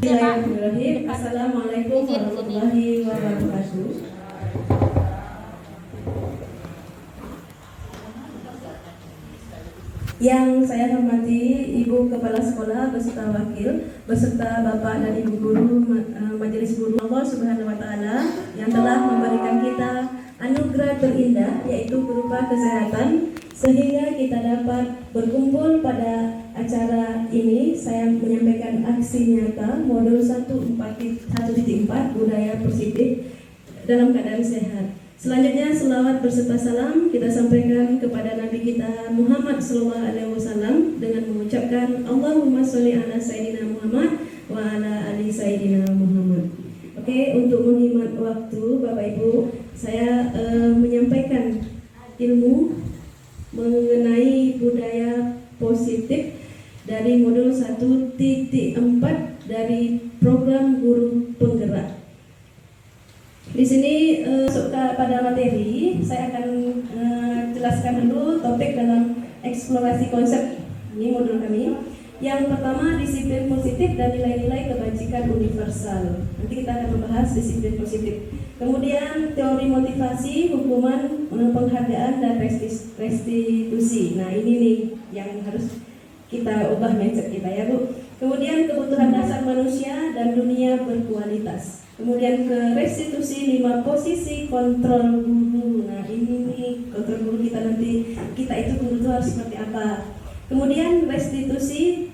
Bismillahirrahmanirrahim. Assalamualaikum warahmatullahi wabarakatuh. Yang saya hormati Ibu Kepala Sekolah beserta wakil, beserta Bapak dan Ibu Guru Majelis Guru Allah Subhanahu wa Ta'ala yang telah memberikan kita anugerah terindah, yaitu berupa kesehatan, sehingga kita dapat berkumpul pada acara ini. Saya menyampaikan aksi nyata modul 1.4 budaya positif dalam keadaan sehat. Selanjutnya selawat berserta salam kita sampaikan kepada Nabi kita Muhammad SAW dengan mengucapkan Allahumma sholli ala Sayyidina Muhammad wa ala ali Sayyidina Muhammad. Oke, untuk menghemat waktu Bapak Ibu, saya menyampaikan ilmu mengenai budaya positif dari modul 1.4 dari program guru penggerak. Di sini masuk pada materi, saya akan jelaskan dulu topik dalam eksplorasi konsep ini modul kami. Yang pertama, disiplin positif dan nilai-nilai kebajikan universal. Nanti kita akan membahas disiplin positif. Kemudian teori motivasi, hukuman, penghargaan dan restitusi. Nah ini nih yang harus kita ubah mindset kita ya Bu. Kemudian kebutuhan dasar manusia dan dunia berkualitas. Kemudian ke restitusi 5 posisi kontrol guru. Nah ini nih kontrol guru kita nanti, kita itu guru itu harus seperti apa. Kemudian restitusi,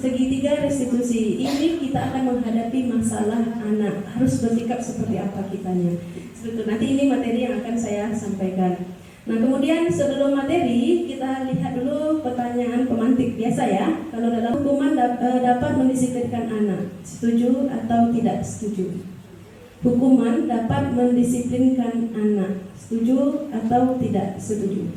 segitiga restitusi. Ini kita akan menghadapi masalah anak, harus bersikap seperti apa kitanya. Seperti nanti ini materi yang akan saya sampaikan. Nah kemudian sebelum materi kita lihat dulu pertanyaan pemantik biasa ya. Kalau dalam hukuman dapat mendisiplinkan anak, setuju atau tidak setuju? Hukuman dapat mendisiplinkan anak, setuju atau tidak setuju?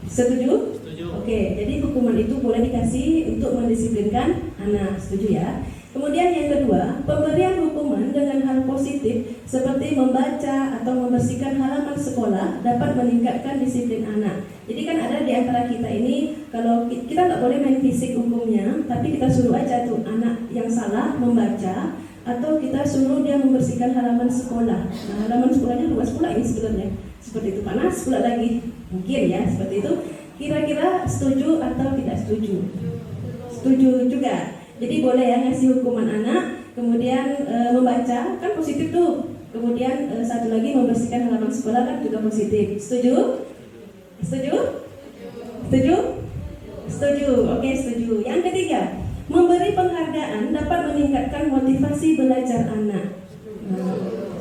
Setuju? Setuju. Oke, jadi hukuman itu boleh dikasih untuk mendisiplinkan anak, setuju ya? Kemudian yang kedua, pemberian hukuman dengan hal positif seperti membaca atau membersihkan halaman sekolah dapat meningkatkan disiplin anak. Jadi kan ada di antara kita ini, kalau kita nggak boleh main fisik hukumnya, tapi kita suruh aja tuh anak yang salah membaca, atau kita suruh dia membersihkan halaman sekolah. Nah halaman sekolahnya luas pula ini sebenarnya, seperti itu, panas pula lagi, mungkin ya seperti itu. Kira-kira setuju atau tidak setuju? Setuju juga. Jadi boleh ya ngasih hukuman anak, kemudian membaca kan positif tuh. Kemudian satu lagi membersihkan halaman sekolah kan juga positif. Setuju? Setuju? Setuju? Setuju. Oke, setuju. Yang ketiga, memberi penghargaan dapat meningkatkan motivasi belajar anak.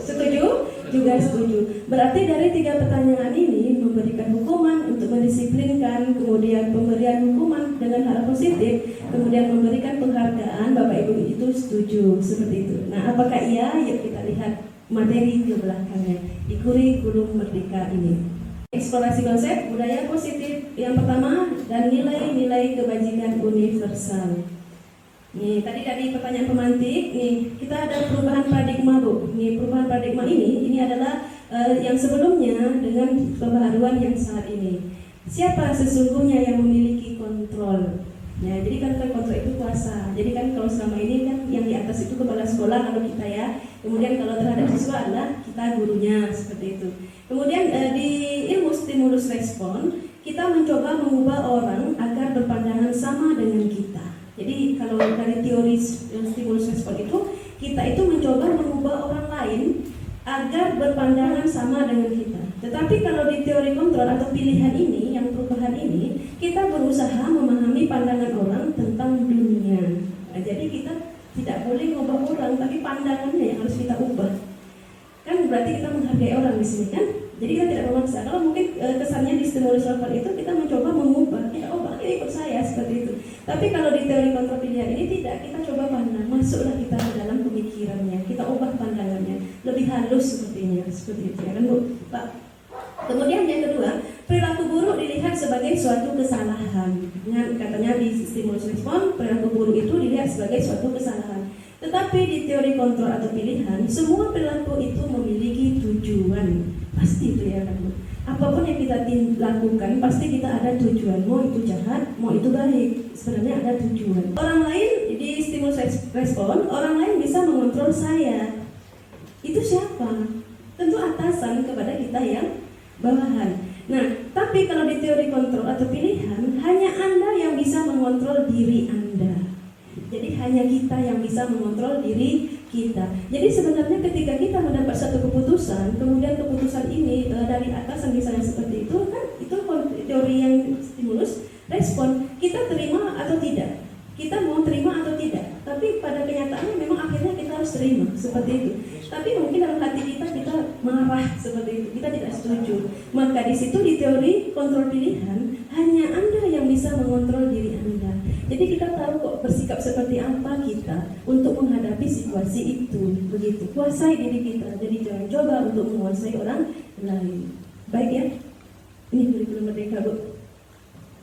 Setuju? Juga setuju. Berarti dari 3 pertanyaan ini, memberikan hukuman untuk mendisiplinkan, kemudian pemberian hukuman dengan hal positif, kemudian memberikan penghargaan, Bapak Ibu itu setuju seperti itu. Nah, apakah iya? Yuk kita lihat materi ke belakangnya di kurikulum Merdeka ini. Eksplorasi konsep budaya positif yang pertama dan nilai-nilai kebajikan universal. Nih, tadi dari pertanyaan pemantik, nih kita ada perubahan paradigma Bu. Nih, perubahan paradigma ini adalah yang sebelumnya dengan pembaharuan yang saat ini. Siapa sesungguhnya yang memiliki kontrol? Ya, jadi kan kontrol itu kuasa. Jadi kan kalau selama ini kan yang di atas itu kepala sekolah kalau kita ya. Kemudian kalau terhadap siswa adalah kita gurunya seperti itu. Kemudian di ilmu stimulus respon kita mencoba mengubah orang agar berpandangan sama dengan kita. Jadi kalau dari teori stimulus respon itu kita itu mencoba mengubah orang lain agar berpandangan sama dengan kita. Tetapi kalau di teori kontrol atau pilihan ini, yang perubahan ini, kita berusaha memahami pandangan orang tentang dunia. Nah, jadi kita tidak boleh mengubah orang, tapi pandangannya yang harus kita ubah. Kan berarti kita menghargai orang di sini kan? Jadi kita tidak memaksa. Kalau mungkin kesannya di stimulus respon itu kita mencoba mengubah, ya ikut saya seperti itu. Tapi kalau di teori kontrol pilihan ini tidak, kita coba pandang, masuklah kita ke dalam pemikirannya, kita ubah pandangannya, lebih halus sepertinya, seperti itu ya kan Bu? Pak. Kemudian yang kedua, perilaku buruk dilihat sebagai suatu kesalahan. Katanya di stimulus respon, perilaku buruk itu dilihat sebagai suatu kesalahan. Tetapi di teori kontrol atau pilihan, semua perilaku itu memiliki tujuan. Pasti itu ya kan Bu. Apapun yang kita lakukan pasti kita ada tujuan. Mau itu jahat, mau itu baik, sebenarnya ada tujuan. Orang lain di stimulus respon, orang lain bisa mengontrol saya. Itu siapa? Tentu atasan kepada kita yang bawahan. Nah, tapi kalau di teori kontrol atau pilihan, hanya Anda yang bisa mengontrol diri Anda. Jadi hanya kita yang bisa mengontrol diri kita. Jadi sebenarnya ketika kita mendapat satu keputusan, kemudian keputusan ini dari atasan misalnya seperti itu, kan itu teori yang stimulus, respon, kita terima atau tidak? Kita mau terima atau tidak? Tapi pada kenyataannya memang akhirnya kita harus terima seperti itu. Tapi mungkin dalam hati kita marah seperti itu, kita tidak setuju. Maka di situ di teori kontrol pilihan hanya Anda yang bisa mengontrol diri Anda. Jadi kita tahu kok bersikap seperti apa kita untuk menghadapi situasi itu, begitu. Kuasai diri kita. Jadi jangan coba untuk menguasai orang lain. Baik ya. Ini kurikulum merdeka, Bu.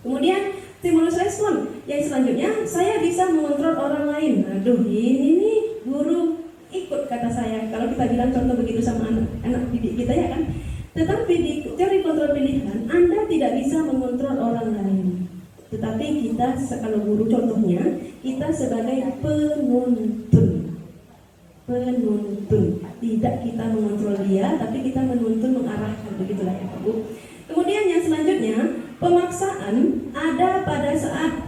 Kemudian stimulus respon. Yang selanjutnya, saya bisa mengontrol orang lain. Aduh, ini nih guru ikut kata saya. Kalau kita bilang contoh begitu sama anak didik kita ya kan. Tetapi di teori kontrol pilihan, Anda tidak bisa mengontrol orang lain. Tetapi kita, kalau guru contohnya, kita sebagai penuntun. Tidak kita mengontrol dia, tapi kita menuntun, mengarahkan. Begitulah ya Bu. Kemudian yang selanjutnya, pemaksaan ada pada saat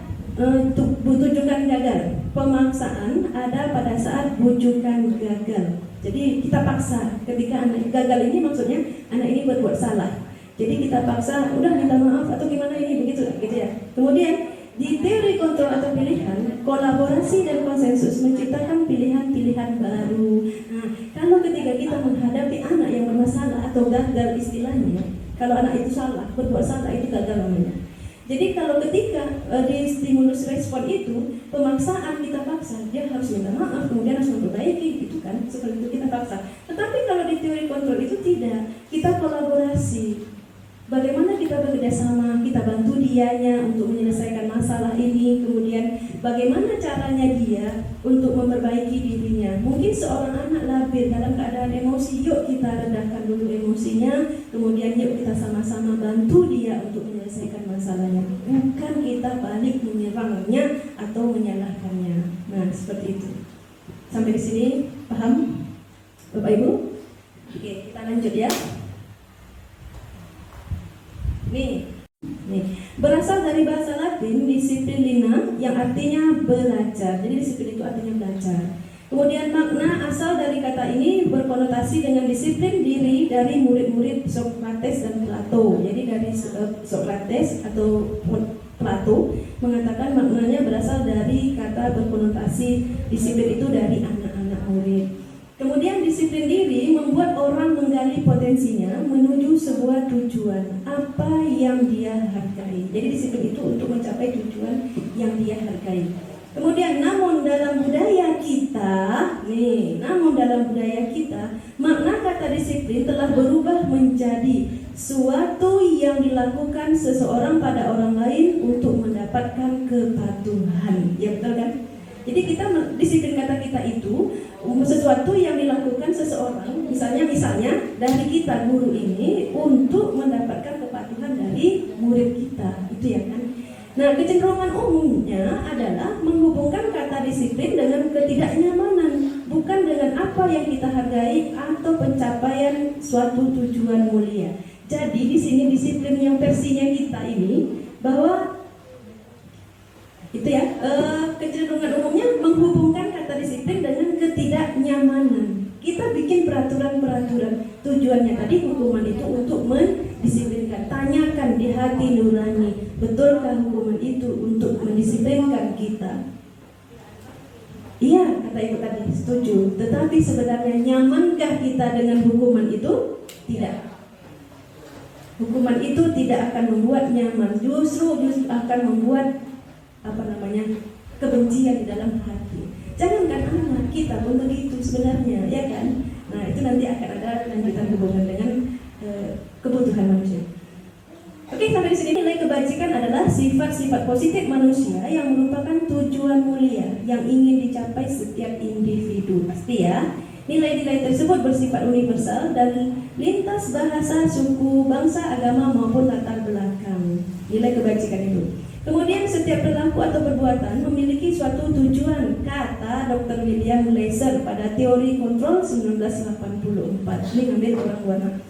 bujukan gagal. Pemaksaan ada pada saat bujukan gagal. Jadi kita paksa ketika anak gagal ini, maksudnya anak ini berbuat salah. Jadi kita paksa, udah minta maaf atau gimana ini, begitu gitu ya. Kemudian di teori kontrol atau pilihan, kolaborasi dan konsensus menciptakan pilihan-pilihan baru. Nah, kalau ketika kita menghadapi anak yang bermasalah atau gagal istilahnya, kalau anak itu salah, berbuat salah itu gagal namanya. Jadi kalau ketika di stimulus respon itu, pemaksaan kita paksa, dia harus minta maaf, kemudian harus memperbaiki, gitu kan, seperti itu kita paksa. Tetapi kalau di teori kontrol itu tidak, kita kolaborasi. Bagaimana kita bekerja sama, kita bantu dianya untuk menyelesaikan masalah ini, kemudian bagaimana caranya dia untuk memperbaiki dirinya. Mungkin seorang anak labil dalam keadaan emosi, yuk kita redahkan dulu emosinya, kemudian yuk kita sama-sama bantu dia untuk menyelesaikan masalahnya. Bukan kita balik menyerangnya atau menyalahkannya. Nah, seperti itu. Sampai di sini paham, Bapak Ibu? Oke, kita lanjut ya. Nih, berasal dari bahasa Latin disiplinina yang artinya belajar. Jadi disiplin itu artinya belajar. Kemudian makna asal dari kata ini berkonotasi dengan disiplin diri dari murid-murid Sokrates dan Plato. Jadi dari Sokrates atau Plato mengatakan maknanya berasal dari kata berkonotasi disiplin itu dari anak-anak murid. Kemudian disiplin diri membuat orang menggali potensinya menuju sebuah tujuan apa yang dia hargai. Jadi disiplin itu untuk mencapai tujuan yang dia hargai. Kemudian namun dalam budaya kita, makna kata disiplin telah berubah menjadi suatu yang dilakukan seseorang pada orang lain untuk mendapatkan kepatuhan. Ya betul kan? Jadi kita disiplin kata kita itu sesuatu yang dilakukan seseorang, misalnya dari kita guru ini untuk mendapatkan kepatuhan dari murid kita, itu ya kan. Nah, kecenderungan umumnya adalah menghubungkan kata disiplin dengan ketidaknyamanan, bukan dengan apa yang kita hargai atau pencapaian suatu tujuan mulia. Jadi di sini disiplin yang versinya kita ini bahwa itu ya, kecenderungan umumnya menghubungkan kata disiplin dengan ketidaknyamanan. Kita bikin peraturan-peraturan, tujuannya tadi hukuman itu untuk mendisiplinkan. Tanyakan di hati nurani, betulkah hukuman itu untuk mendisiplinkan kita? Iya, kata ibu tadi, setuju. Tetapi sebenarnya nyamankah kita dengan hukuman itu? Tidak. Hukuman itu tidak akan membuat nyaman, justru akan membuat kebencian di dalam hati. Jangankan anak, kita pun begitu sebenarnya, ya kan? Nah, itu nanti akan ada lanjutan hubungan dengan kebutuhan manusia. Oke, sampai di sini nilai kebajikan adalah sifat-sifat positif manusia yang merupakan tujuan mulia yang ingin dicapai setiap individu. Pasti ya. Nilai-nilai tersebut bersifat universal dan lintas bahasa, suku, bangsa, agama maupun latar belakang. Nilai kebajikan itu. Kemudian setiap perilaku atau perbuatan memiliki suatu tujuan, kata Dr. William Glasser pada teori kontrol 1984. Ini ngambil orang luar.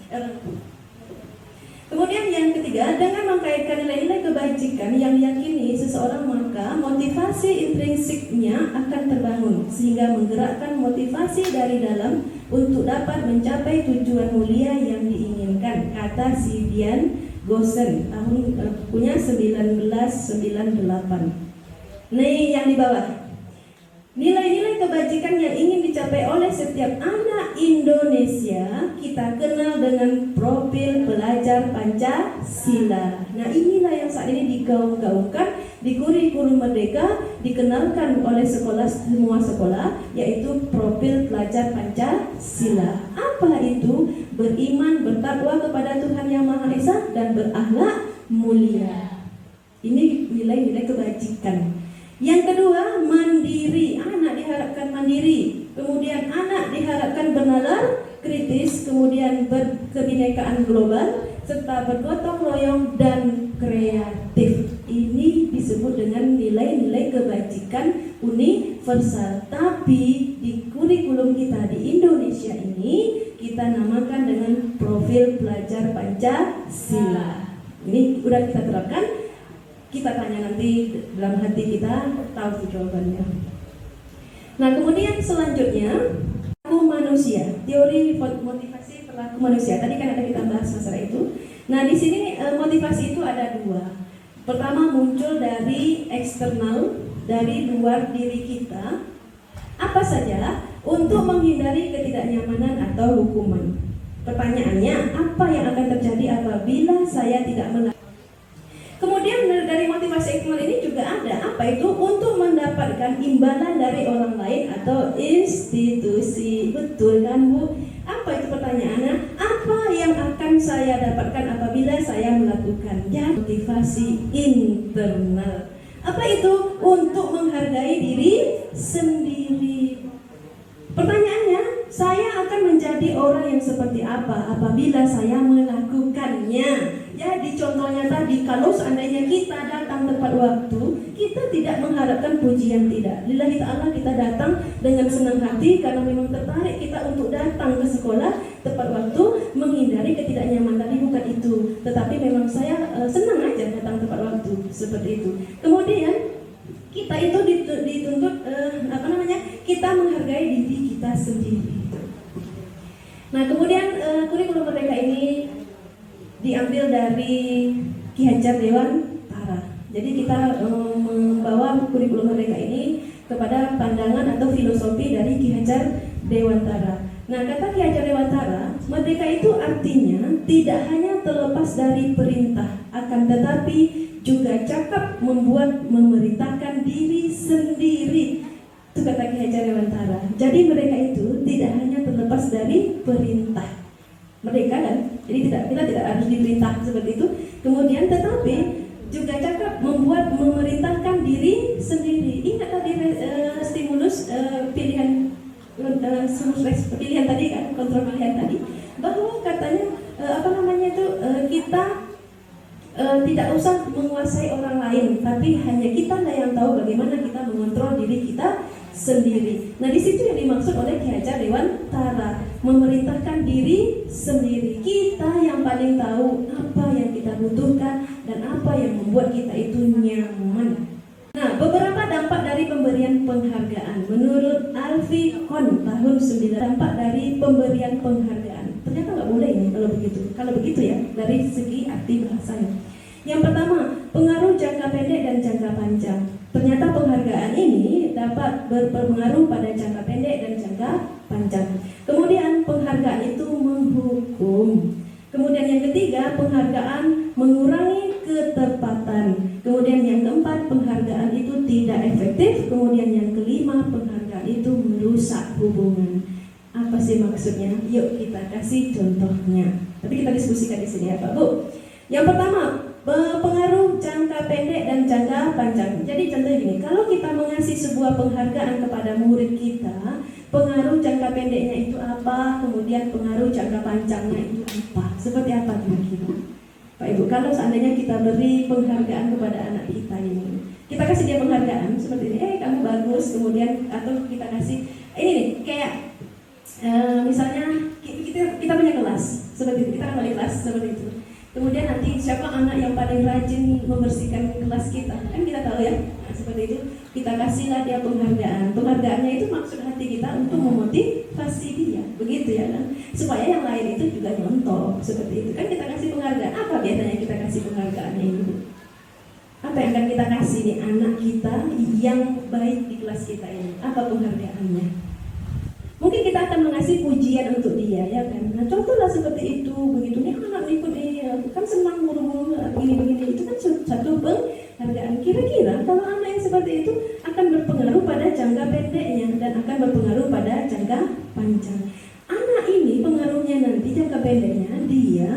Kemudian yang ketiga, dengan mengkaitkan nilai-nilai kebajikan yang diyakini seseorang, maka motivasi intrinsiknya akan terbangun sehingga menggerakkan motivasi dari dalam untuk dapat mencapai tujuan mulia yang diinginkan, kata si Dian Gosen, tahun bukunya 1998. Nih yang di bawah. Nilai-nilai kebajikan yang ingin dicapai oleh setiap anak Indonesia kita kenal dengan profil pelajar Pancasila. Nah, inilah yang saat ini digaung-gaungkan di kurikulum Merdeka, dikenalkan oleh semua sekolah, yaitu profil pelajar Pancasila. Apa itu? Beriman, bertakwa kepada Tuhan Yang Maha Esa dan berakhlak mulia. Ini nilai-nilai kebajikan. Yang kedua, mandiri. Anak diharapkan mandiri. Kemudian anak diharapkan bernalar kritis, kemudian berkebinekaan global, serta bergotong royong dan kreatif. Ini disebut dengan nilai-nilai kebajikan universal. Tapi di kurikulum kita di Indonesia ini kita namakan dengan profil pelajar Pancasila. Ini udah kita terapkan. Kita tanya nanti dalam hati kita, tahu jawabannya. Nah, kemudian selanjutnya perilaku manusia, teori motivasi perilaku manusia. Tadi kan ada kita bahas masalah itu. Nah, di sini motivasi itu ada dua. Pertama, muncul dari eksternal, dari luar diri kita. Apa saja untuk menghindari ketidaknyamanan atau hukuman. Pertanyaannya, apa yang akan terjadi apabila saya tidak melakukan? Kemudian dari motivasi eksternal ini juga ada, apa itu? Untuk mendapatkan imbalan dari orang lain atau institusi. Betul kan, Bu? Apa itu pertanyaannya? Apa yang akan saya dapatkan apabila saya melakukan? Ya, motivasi internal. Apa itu? Untuk menghargai diri sendiri. Pertanyaannya, saya akan menjadi orang yang seperti apa apabila saya melakukannya? Ya, di contohnya tadi, kalau seandainya kita datang tepat waktu, kita tidak mengharapkan pujian, tidak. Lillahi ta'ala, kita datang dengan senang hati karena memang tertarik kita untuk datang ke sekolah tepat waktu, menghindari ketidaknyamanan. Tadi bukan itu, tetapi memang saya senang aja datang tepat waktu, seperti itu. Kemudian kita itu dituntut kita menghargai diri kita sendiri. Nah, kemudian kurikulum Merdeka ini diambil dari Ki Hajar Dewantara. Jadi kita membawa kurikulum Merdeka ini kepada pandangan atau filosofi dari Ki Hajar Dewantara. Nah, kata Ki Hajar Dewantara, merdeka itu artinya tidak hanya terlepas dari perintah, akan tetapi juga cakap membuat memerintahkan diri sendiri. Itu kata Ki Hajar Dewantara. Jadi mereka itu tidak hanya terlepas dari perintah. Mereka kan, jadi kita tidak harus diperintah seperti itu. Kemudian tetapi juga cakap membuat memerintahkan diri sendiri. Ingat tadi stimulus pilihan tadi kan, kontrol pilihan tadi, bahwa katanya kita tidak usah menguasai orang lain, tapi hanya kita lah yang tahu bagaimana kita mengontrol diri kita sendiri. Nah, di situ yang dimaksud oleh Ki Hajar Dewantara, memerintahkan diri sendiri. Kita yang paling tahu apa yang kita butuhkan dan apa yang membuat kita itu nyaman. Nah, beberapa dampak dari pemberian penghargaan menurut Alfie Kohn tahun 9, dampak dari pemberian penghargaan. Ternyata nggak boleh ini kalau begitu. Kalau begitu ya, dari segi arti bahasanya. Yang pertama, pengaruh jangka pendek dan jangka panjang. Ternyata penghargaan ini dapat berpengaruh pada jangka pendek dan jangka panjang. Kemudian penghargaan itu menghukum. Kemudian yang ketiga, penghargaan mengurangi ketepatan. Kemudian yang keempat, penghargaan itu tidak efektif. Kemudian yang kelima, penghargaan itu merusak hubungan. Apa sih maksudnya? Yuk kita kasih contohnya. Tapi kita diskusikan di sini ya Pak Bu. Yang pertama, pengaruh jangka pendek dan jangka panjang. Jadi contoh gini, kalau kita mengasih sebuah penghargaan kepada murid kita, pengaruh jangka pendeknya itu apa? Kemudian pengaruh jangka panjangnya itu apa? Seperti apa kira-kira? Pak Ibu, kalau seandainya kita beri penghargaan kepada anak kita ini, kasih dia penghargaan seperti ini, kamu bagus, kemudian atau kita kasih ini nih, kayak misalnya kita punya kelas seperti itu, kita kan balik kelas seperti itu. Kemudian nanti siapa anak yang paling rajin membersihkan kelas kita, kan kita tahu ya. Nah, seperti itu kita kasihlah dia penghargaan. Penghargaannya itu maksud hati kita untuk memotivasi dia, begitu ya kan? Supaya yang lain itu juga nyontoh seperti itu. Kan kita kasih penghargaan. Apa biasanya kita kasih penghargaannya itu? Apa yang akan kita kasih nih anak kita yang baik di kelas kita ini? Apa penghargaannya? Mungkin kita akan mengasih pujian untuk dia, ya kan? Nah, contohlah seperti itu, begitu nih anak ikut dia, kan senang guru-guru begini-begini, itu kan satu penghargaan. Kira-kira kalau anak yang seperti itu akan berpengaruh pada jangka pendeknya dan akan berpengaruh pada jangka panjang. Anak ini pengaruhnya nanti jangka pendeknya dia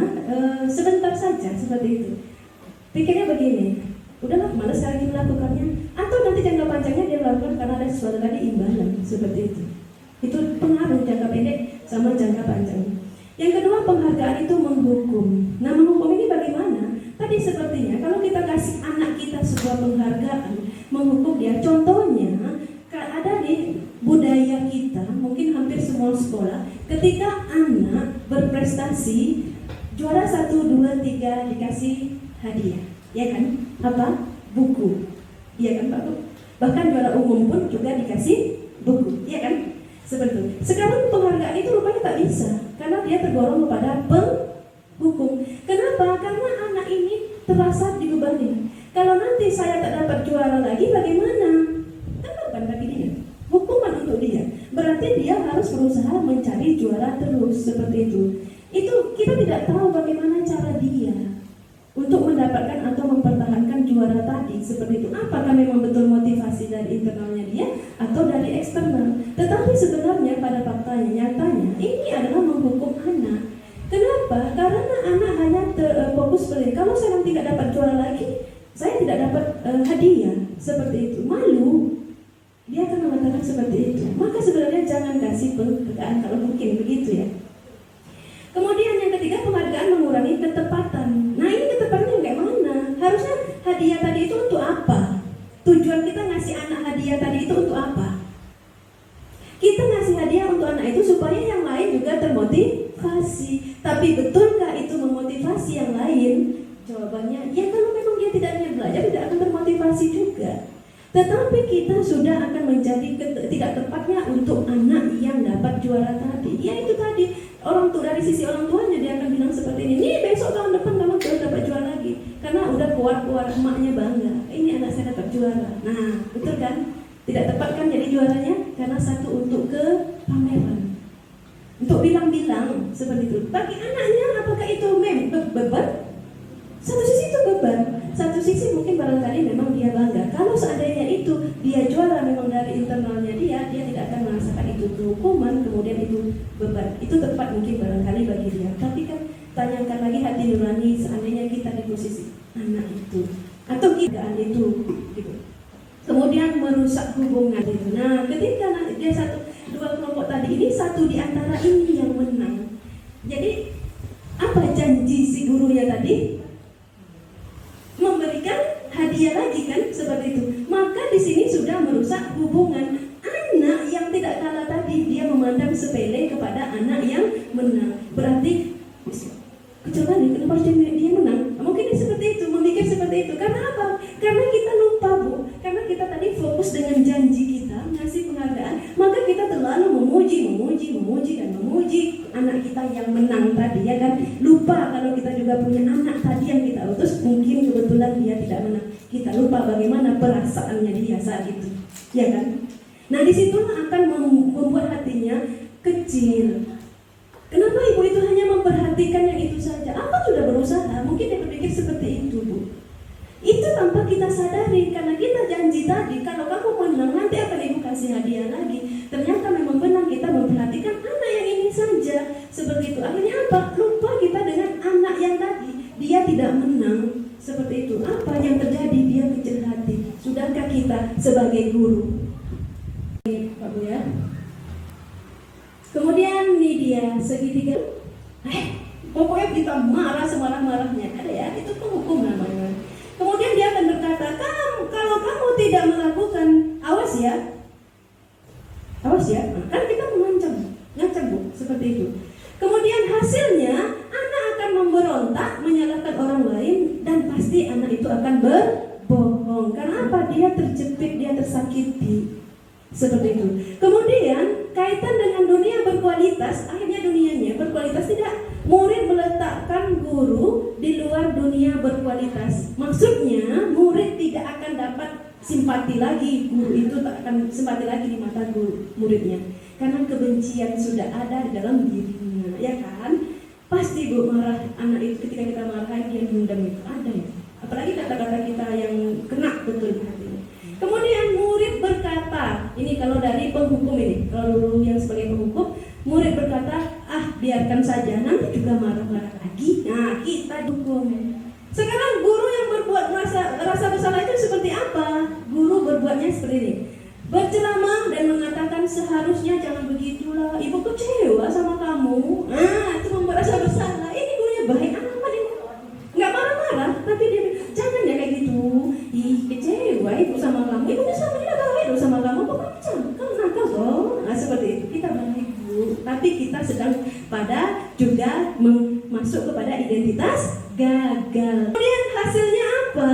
sebentar saja seperti itu. Pikirnya begini, udahlah malas lagi melakukannya, atau nanti jangka panjangnya dia melakukan karena ada sesuatu tadi imbalan seperti itu. Itu pengaruh jangka pendek sama jangka panjang. Yang kedua, penghargaan itu menghukum. Nah, menghukum ini bagaimana? Tadi sepertinya kalau kita kasih anak kita sebuah penghargaan, menghukum dia. Contohnya ada di budaya kita, mungkin hampir semua sekolah, ketika anak berprestasi juara 1, 2, 3 dikasih hadiah, ya kan? Apa? Buku, ya kan Pak Bu? Bahkan juara umum pun juga dikasih buku, ya kan? Seperti itu. Sekarang penghargaan itu rupanya tak bisa karena dia tergolong kepada penghukum. Kenapa? Karena anak ini terasa dibebani. Kalau nanti saya tak dapat juara lagi, bagaimana? Kan beban bagi dia, hukuman untuk dia. Berarti dia harus berusaha mencari juara terus seperti itu. Itu kita tidak tahu bagaimana cara dia untuk mendapatkan atau mempertahankan juara tadi seperti itu. Apakah memang betul motivasi dari internalnya dia atau dari eksternal? Tetapi sebenarnya pada faktanya, nyatanya ini adalah menghukum anak. Kenapa? Karena anak hanya fokus pada kalau saya nanti tidak dapat juara lagi, saya tidak dapat hadiah seperti itu. Malu, dia akan mengatakan seperti itu. Maka sebenarnya jangan kasih penghargaan kalau mungkin begitu ya. Kemudian yang ketiga, penghargaan mengurangi ketepatan. Nah, ini ketepatannya kayak mana? Harusnya hadiah tadi itu untuk apa? Tujuan kita ngasih anak hadiah tadi itu untuk apa? Kita ngasih hadiah untuk anak itu supaya yang lain juga termotivasi. Tapi betulkah itu memotivasi yang lain? Jawabannya, ya kalau memang dia tidak hanya belajar, tidak akan termotivasi juga. Tetapi kita sudah akan menjadi tidak tepatnya untuk anak yang dapat juara tadi. Ya itu tadi, orang tua dari sisi orang tuanya dia akan bilang seperti ini. Nih besok tahun depan kamu baru dapat juara lagi. Karena udah keluar emaknya bangga. Ini anak saya dapat juara. Nah, betul kan? Tidak tepat kan jadi juaranya? Karena satu untuk ke pameran, untuk bilang-bilang seperti itu. Bagi anaknya apakah itu beban? Satu sisi itu beban, satu sisi mungkin barangkali memang dia bangga. Kalau seandainya itu dia juara memang dari internalnya dia tidak akan merasakan itu hukuman, kemudian itu beban. Itu tepat mungkin barangkali bagi dia. Tapi kan tanyakan lagi hati nurani seandainya kita di posisi anak itu atau kita itu gitu. Kemudian merusak hubungan itu. Nah, ketika dia dua kelompok tadi ini, satu di antara ini yang menang. Jadi apa janji si gurunya tadi? Memberikan hadiah lagi kan seperti itu. Maka di sini sudah merusak hubungan. Anak yang tidak kalah tadi dia memandang sepele kepada anak yang menang. Berarti coba nih, kenapa harus dia menang? Mungkin seperti itu, memikir seperti itu. Karena apa? Karena kita lupa Bu. Karena kita tadi fokus dengan janji kita ngasih penghargaan, maka kita terlalu memuji dan memuji anak kita yang menang tadi, ya kan? Lupa kalau kita juga punya anak tadi yang kita utus, mungkin kebetulan dia tidak menang. Kita lupa bagaimana perasaannya dia saat itu, ya kan? Nah, disitulah akan membuat hatinya kecil. Kenapa ibu itu hanya memperhatikan yang itu saja? Apa sudah berusaha? Mungkin dia berpikir seperti itu, Bu. Itu tanpa kita sadari, karena kita janji tadi, kalau kamu menang nanti akan ibu kasih hadiah lagi. Ternyata memang benar kita memperhatikan anak yang ini saja, seperti itu. Akhirnya apa? Lupa kita dengan anak yang tadi, dia tidak menang, seperti itu. Apa yang terjadi? Dia kecil hati. Sudahkah kita sebagai guru? Pak Bu ya. Kemudian nih dia segitiga, pokoknya kita marah semarah-marahnya, ada ya, itu penghukum namanya. Kemudian dia akan berkata, kalau kamu tidak melakukan, awas ya, kan kita ngancam Bu, seperti itu. Kemudian hasilnya anak akan memberontak, menyalahkan orang lain, dan pasti anak itu akan berbohong. Karena apa? Dia terjepit, dia tersakiti. Seperti itu. Kemudian kaitan dengan dunia berkualitas, akhirnya dunianya berkualitas tidak. Murid meletakkan guru di luar dunia berkualitas. Maksudnya murid tidak akan dapat simpati lagi, guru itu tak akan simpati lagi di mata guru muridnya. Karena kebencian sudah ada di dalam dirinya, ya kan? Pasti Bu marah anak itu ketika kita marahin dia dendam itu ada ya. Apalagi kata-kata kita yang kena betul di hatinya. Kemudian murid berkata, ini kalau dari penghukum ini, kalau dulu yang sebagai penghukum, murid berkata, biarkan saja, nanti juga marah-marah lagi. Nah, kita dukung. Sekarang guru yang berbuat rasa bersalah itu seperti apa? Guru berbuatnya seperti ini. Berceramah dan mengatakan seharusnya jangan begitulah, ibu kecewa sama kamu. Itu membuat rasa bersalah. Ini gurunya baik amat ini. Nggak marah-marah, tapi dia jangan ya kayak gitu. Kecewa ibu sama kamu. Ibu sama dia baik sama kamu. Kok kamu nakal toh? Seperti itu. Kita baik Bu, tapi kita sedang pada juga masuk kepada identitas gagal. Kemudian hasilnya apa?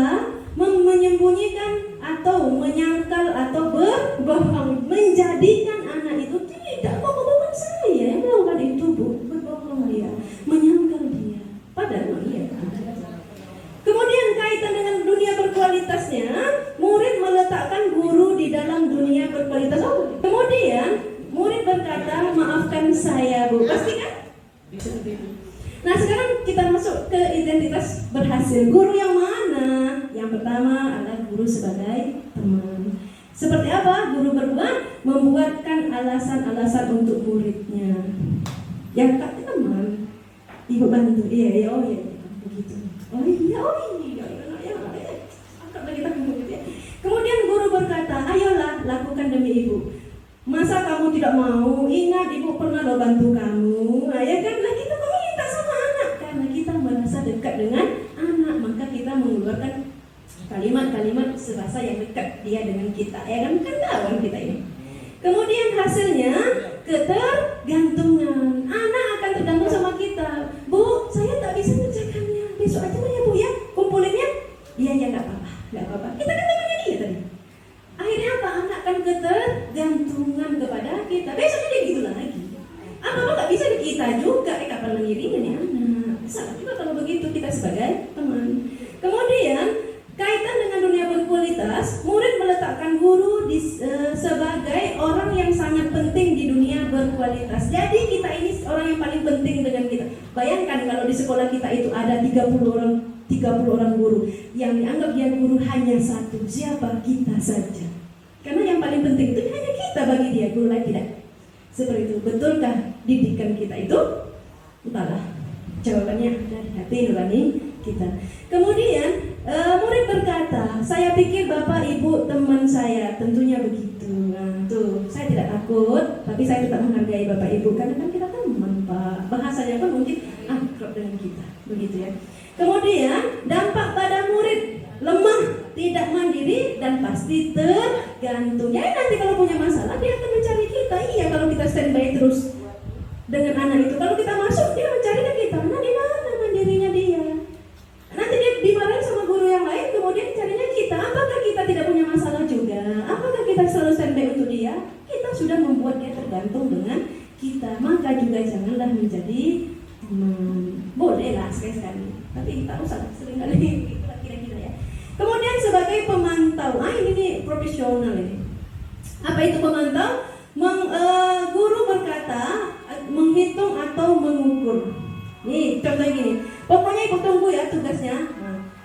Menyembunyikan atau menyangkal atau berbohong, menjadikan anak itu tidak, kok bukan saya yang melakukan itu Bu, berbohong dia, menyangkal dia, padahal iya. Kemudian kaitan dengan dunia berkualitasnya, murid meletakkan guru di dalam dunia berkualitas. Kemudian murid berkata, maafkan saya Bu, pasti kan? Nah sekarang kita masuk ke identitas berhasil. Guru yang mana? Yang pertama adalah guru sebagai teman. Seperti apa guru berbuat? Membuatkan alasan-alasan untuk muridnya. Yang kata teman, ibu bantu, iya, begitu. Angkat lagi tangan gitu ya. Kemudian guru berkata, ayolah lakukan demi ibu. Masa kamu tidak mau? Ingat ibu pernah lo bantu kamu. Ya kan? Nah kita meminta sama anak karena kita merasa dekat dengan anak, maka kita mengeluarkan kalimat-kalimat serasa yang dekat dia dengan kita. Ya kan kawan kita ini. Kemudian hasilnya ketergantungan. Anak akan tergantung sama kita. Bu, saya tak bisa mengerjakannya. Besok aja ya Bu ya. Kumpulinnya. Iya nggak apa-apa. Kita kan temannya dia tadi. Akhirnya apa? Anak akan ketergantungan kepada kita. Besoknya dia gitu lagi. Apa nggak bisa di kita juga? Kapan mengiringi nih anak? Salah juga kalau begitu kita sebagai teman. Kemudian kaitan dengan dunia berkualitas, murid meletakkan guru sebagai orang yang sangat penting di dunia berkualitas. Jadi kita ini orang yang paling penting dengan kita. Bayangkan kalau di sekolah kita itu ada 30 orang guru, yang dianggap dia guru hanya satu. Siapa? Kita saja. Karena yang paling penting itu hanya kita bagi dia, guru lain tidak. Seperti itu. Betulkah didikan kita itu? Entahlah. Jawabannya dari hati nurani kita. Kemudian murid berkata, saya pikir bapak ibu teman saya. Tentunya begitu. Nah tuh, saya tidak takut, tapi saya tetap menghargai bapak ibu karena kan kita teman Pak. Bahasanya pun mungkin akrab dengan kita, begitu ya. Kemudian dampak pada murid lemah, tidak mandiri dan pasti tergantung. Ya nanti kalau punya masalah dia akan mencari kita. Iya kalau kita standby terus dengan anak itu, kalau kita masuk dia mencari kita. Nah di mana mandirinya dia? Nanti dia dimarahin sama guru yang lain, kemudian carinya kita. Apakah kita tidak punya masalah juga? Apakah kita selalu standby untuk dia? Kita sudah membuat dia tergantung dengan kita. Maka juga janganlah menjadi teman. Boleh lah sekali-sekali, tapi tak usah seringkali kira-kira ya. Kemudian sebagai pemantau, ini nih profesional ini. Apa itu pemantau? Guru berkata menghitung atau mengukur. Nih contohnya gini, pokoknya ibu tunggu ya tugasnya.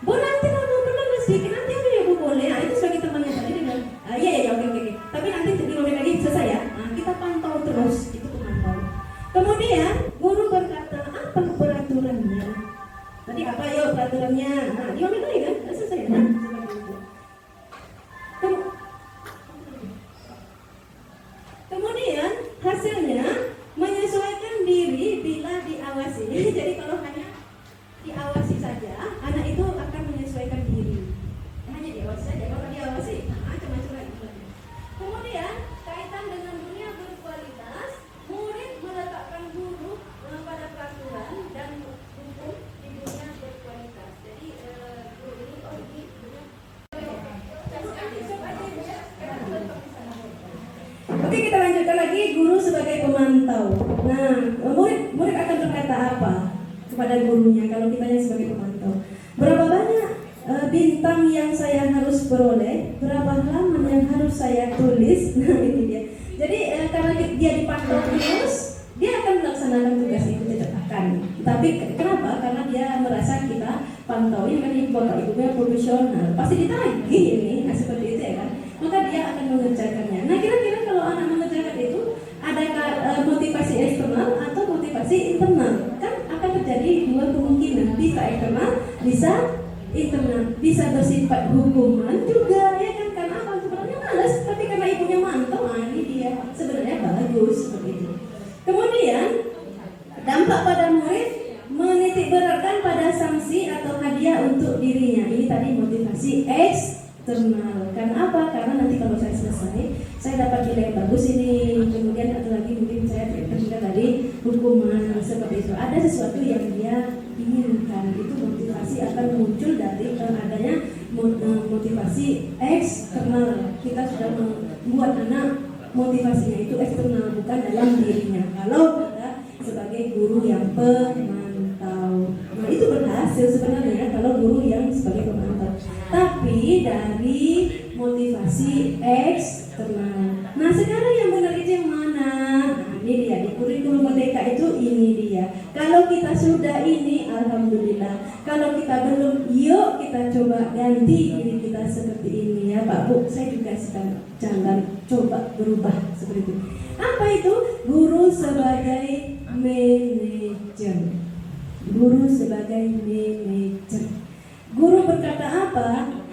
Bu nanti kalau benar sedikit nanti aja ya Bu boleh. Itu sebagai temannya tadi dengan iya oke. Tapi nanti 5 menit lagi selesai ya. Kita pantau terus, itu pemantau. Kemudian guru berkata apa peraturannya? Tadi apa yuk peraturannya? 5 menit lagi kan selesai ya. Kemudian hasilnya menyesuaikan diri bila diawasi. Jadi kalau hanya diawasi saja, anak itu akan menyesuaikan Oke, kita lanjutkan lagi guru sebagai pemantau. Nah, murid akan berkata apa kepada gurunya kalau kitanya sebagai pemantau? Berapa banyak bintang yang saya harus peroleh? Berapa halaman yang harus saya tulis? Nah, ini dia. Jadi karena dia dipantau terus, dia akan melaksanakan tugas itu tidak akan. Tapi kenapa? Karena dia merasa kita pantaunya kan bapak ibunya profesional, pasti ditagih ini, nah seperti itu ya kan. Maka dia akan mengerjakannya. Nah, kira-kira kalau anak mengerjakan itu adakah motivasi eksternal atau motivasi internal? Kan akan terjadi dua kemungkinan, bisa eksternal, bisa internal, bisa bersifat hukuman juga ya kan, karena apa? Sebenarnya malas, tapi karena ibunya mantau, ini dia sebenarnya bagus seperti itu. Kemudian dampak pada murid menitik beratkan pada sanksi atau hadiah untuk dirinya. Ini tadi motivasi eksternal. Karena apa? Karena nanti kalau saya selesai, saya dapat nilai bagus ini. Kemudian ada lagi mungkin saya terhindar dari hukuman seperti itu. Ada sesuatu yang dia inginkan. Itu motivasi akan muncul dari adanya motivasi eksternal. Kita sudah membuat anak motivasinya itu eksternal, bukan dalam dirinya. Kalau kita sebagai guru yang pemantau, nah itu berhasil sebenarnya kalau guru yang sebagai pemantau. Tapi dari motivasi eksternal. Nah, sekarang yang benar itu yang mana? Nah, ini dia di kurikulum merdeka itu, ini dia. Kalau kita sudah ini, alhamdulillah. Kalau kita belum, yuk kita coba ganti diri kita seperti ini ya Pak Bu. Saya juga sedang jalan coba berubah seperti itu. Apa itu? Guru sebagai manajer. Guru sebagai manajer. Guru berkata apa?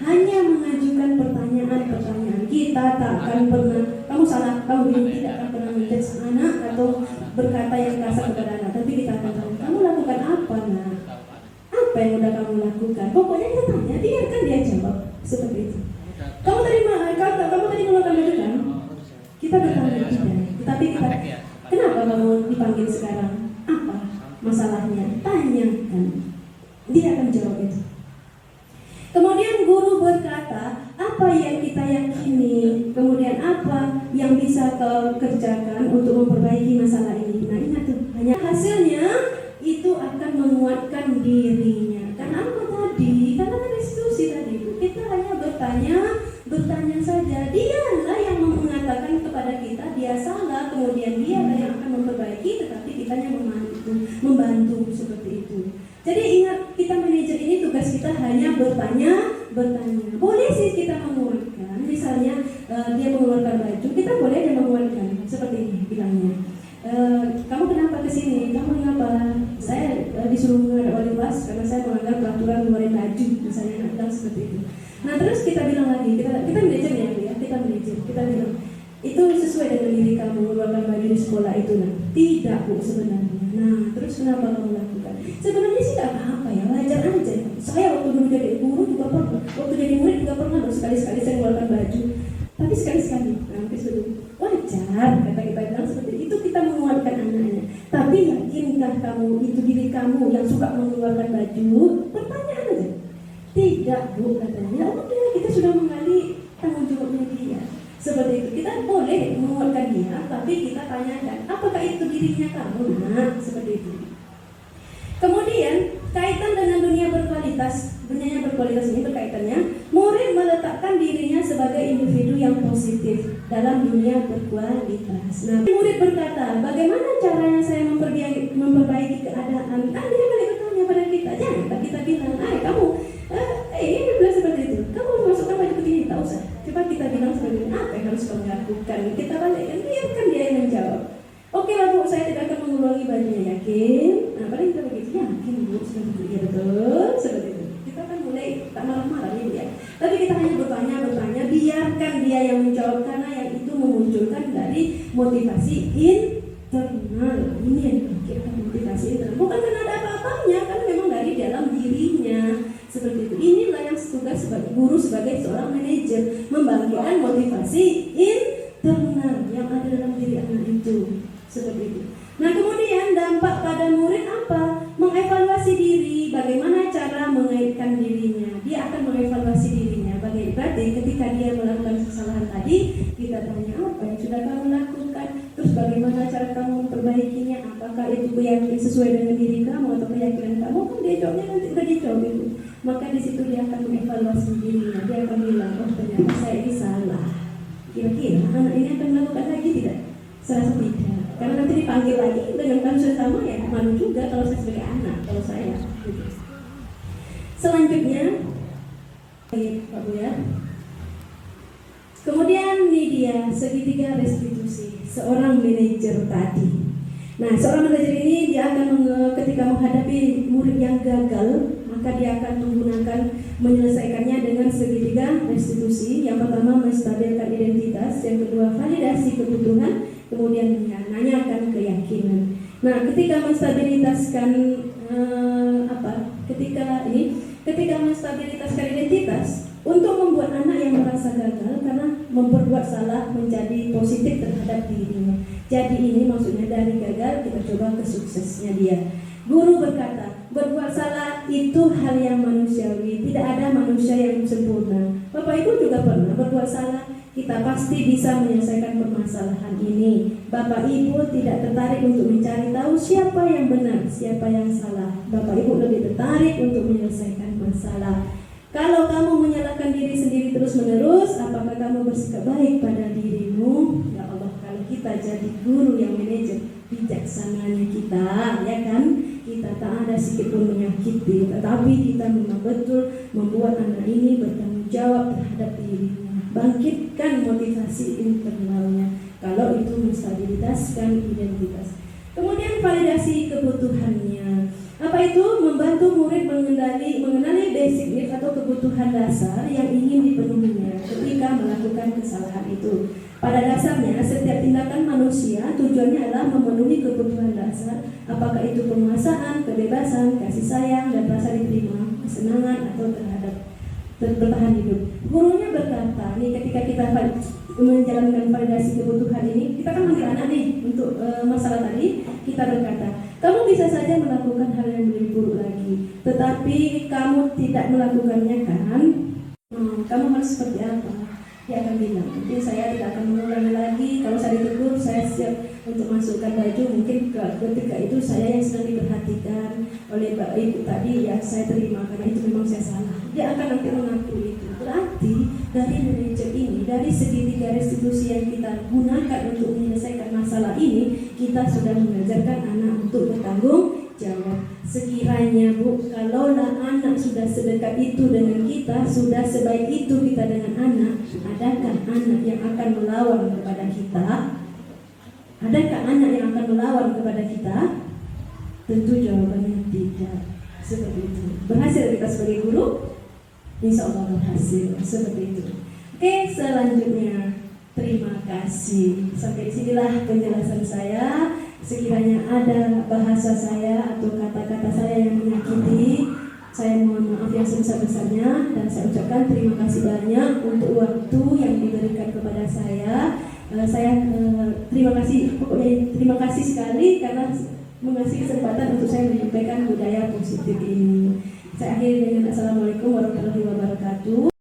Hanya mengajukan pertanyaan-pertanyaan. Kita tak akan pernah, kamu salah, kamu ini tidak akan pernah menjudge anak atau berkata yang kasar kepada anak. Tapi kita akan tahu, kamu lakukan apa nak? Apa yang udah kamu lakukan? Pokoknya kita tanya, biarkan dia jawab seperti itu. Kamu tadi mengeluarkan baju kan? Kita bertanya tidak. Tetapi kita, kenapa kamu dipanggil sekarang? Apa masalahnya? Tanyakan. Dia akan jawab itu. Kemudian guru berkata, apa yang kita yakini, kemudian apa yang bisa kau kerjakan untuk memperbaiki masalah ini. Nah, ingat tuh, hanya hasilnya itu akan menguatkan dirinya. Karena apa tadi? Karena restitusi tadi itu, kita hanya bertanya saja. Dialah yang mengatakan kepada kita dia salah, kemudian dialah yang akan memperbaiki, tetapi kita hanya membantu seperti itu. Jadi ingat, kita manajer ini tugas kita hanya bertanya. Boleh sih kita menguatkan, misalnya dia mengeluarkan baju, kita boleh aja menguatkan seperti ini bilangnya. Kamu kenapa kesini? Kamu kenapa? Saya disuruh menghadap wali kelas karena saya melanggar peraturan mengeluarkan baju, misalnya bilang seperti itu. Nah terus kita bilang lagi, kita manajer ya, kita manajer, kita bilang itu sesuai dengan diri kamu mengeluarkan baju di sekolah itu nah? Tidak Bu sebenarnya. Nah terus kenapa kamu lakukan? Sebenarnya sih tidak apa-apa ya, wajar aja. Saya waktu dulu jadi guru juga pernah, waktu jadi murid juga pernah sekali-sekali saya mengeluarkan baju. Tapi sekali-sekali, nanti sudah wajar, kata kita bilang seperti itu, kita menguatkan anaknya. Tapi yakinkah kamu itu diri kamu yang suka mengeluarkan baju? Pertanyaan aja. Tidak Bu katanya, udah kita sudah menggali tanggung jawabnya dia. Seperti itu, kita boleh menguatkan dia, tapi kita tanyakan, apakah itu dirinya kamu? Nah, seperti itu. Kemudian, kaitan dengan dunia berkualitas ini berkaitannya, murid meletakkan dirinya sebagai individu yang positif dalam dunia berkualitas. Nah, murid berkata, bagaimana caranya saya memperbaiki keadaan? Kan dia balik bertanya pada kita, jangan kita bilang, kamu, ini bilang seperti itu, kamu masukkan baju begini, tak usah. Coba kita bilang seperti ini, apa yang harus kamu lakukan? Kita balikkan, biarkan dia yang menjawab. Oke lah Bu, saya tidak akan mengulangi bajunya, yakin? Nah, paling kita begitu, yakin Bu, seperti itu, betul, seperti itu. Kita kan mulai tak marah-marah ya. Tapi kita hanya bertanya, biarkan dia yang menjawab, karena yang itu memunculkan dari motivasi internal. Ini yang kita motivasi internal, bukan karena ada apa-apanya, karena memang dari dalam dirinya. Seperti itu. Inilah yang tugas sebagai guru, sebagai seorang manajer, membagikan motivasi internal yang ada dalam diri anak itu. Seperti itu. Nah kemudian dampak pada murid apa? Mengevaluasi diri. Bagaimana cara mengaitkan dirinya? Dia akan mengevaluasi dirinya. Berarti ketika dia melakukan kesalahan tadi, kita kita tanya, apa yang sudah kamu lakukan? Terus bagaimana cara kamu memperbaikinya? Apakah itu keyakinan sesuai dengan diri kamu atau keyakinan kamu? Kan dia jawabnya nanti udah dijawab itu. Maka di situ dia akan mengevaluasi dirinya. Dia akan bilang, oh ternyata saya ini salah. Kira-kira anak ini akan melakukan lagi tidak? Saya rasa tidak. Karena nanti dipanggil lagi dengan kasus yang sama, ya malu juga kalau saya sebagai anak, kalau saya. Selanjutnya, Pak Bu ya. Kemudian ini dia segitiga restitusi, seorang manajer tadi. Nah, seorang manajer ini dia akan ketika menghadapi murid yang gagal, maka dia akan menggunakan menyelesaikannya dengan segitiga restitusi. Yang pertama menstabilkan identitas, yang kedua validasi kebutuhan, kemudian menanyakan keyakinan. Nah, ketika menstabilitaskan ketika menstabilitaskan identitas untuk membuat anak yang merasa gagal karena memperbuat salah menjadi positif terhadap dirinya. Jadi ini maksudnya dari gagal kita coba ke suksesnya dia. Guru berkata, berbuat salah itu hal yang manusiawi, tidak ada manusia yang sempurna. Bapak Ibu juga pernah berbuat salah, kita pasti bisa menyelesaikan permasalahan ini. Bapak Ibu tidak tertarik untuk mencari tahu siapa yang benar, siapa yang salah. Bapak Ibu lebih tertarik untuk menyelesaikan masalah. Kalau kamu menyalahkan diri sendiri terus-menerus, apakah kamu bersikap baik pada dirimu? Ya Allah, kalau kita jadi guru yang manajer, bijaksananya kita, ya kan? Kita tak ada sedikit pun menyakiti, tetapi kita memang betul membuat anak ini bertanggung jawab terhadap dirinya. Bangkitkan motivasi internalnya. Kalau itu menstabilitaskan identitas. Kemudian validasi kebutuhannya. Apa itu? Membantu murid mengenali basic need atau kebutuhan dasar yang ingin dipenuhinya ketika melakukan kesalahan itu. Pada dasarnya, setiap tindakan manusia tujuannya adalah memenuhi kebutuhan dasar, apakah itu penguasaan, kebebasan, kasih sayang, dan rasa diterima, kesenangan, atau terhadap bertahan hidup. Gurunya berkata, nih ketika kita menjalankan validasi kebutuhan ini, kita kan manggil anak nih untuk masalah tadi, kita berkata, kamu bisa saja melakukan hal yang lebih buruk lagi, tetapi kamu tidak melakukannya kan? Kamu harus seperti apa? Dia akan bilang, nanti saya tidak akan mengulangi lagi. Kalau saya ditegur, saya siap untuk masukkan baju. Mungkin ketika itu saya yang sedang diperhatikan oleh Pak Ibu tadi, ya saya terima karena itu memang saya salah. Dia akan nanti mengaku itu. Berarti dari manajer ini, dari segitiga restitusi yang kita gunakan untuk menyelesaikan masalah ini, kita sudah mengajarkan anak untuk bertanggung jawab. Sekiranya Bu, kalaulah anak sudah sedekat itu dengan kita, sudah sebaik itu kita dengan anak, adakah anak yang akan melawan kepada kita? Adakah anak yang akan melawan kepada kita? Tentu jawabannya tidak. Seperti itu. Berhasil kita sebagai guru? Insya Allah berhasil. Seperti itu. Oke, selanjutnya terima kasih. Sampai disinilah penjelasan saya. Sekiranya ada bahasa saya atau kata-kata saya yang menyakiti, saya mohon maaf yang sebesar-besarnya, dan saya ucapkan terima kasih banyak untuk waktu yang diberikan kepada saya. Terima kasih, pokoknya terima kasih sekali karena mengasih kesempatan untuk saya menyampaikan budaya positif ini. Saya akhiri dengan Assalamualaikum warahmatullahi wabarakatuh.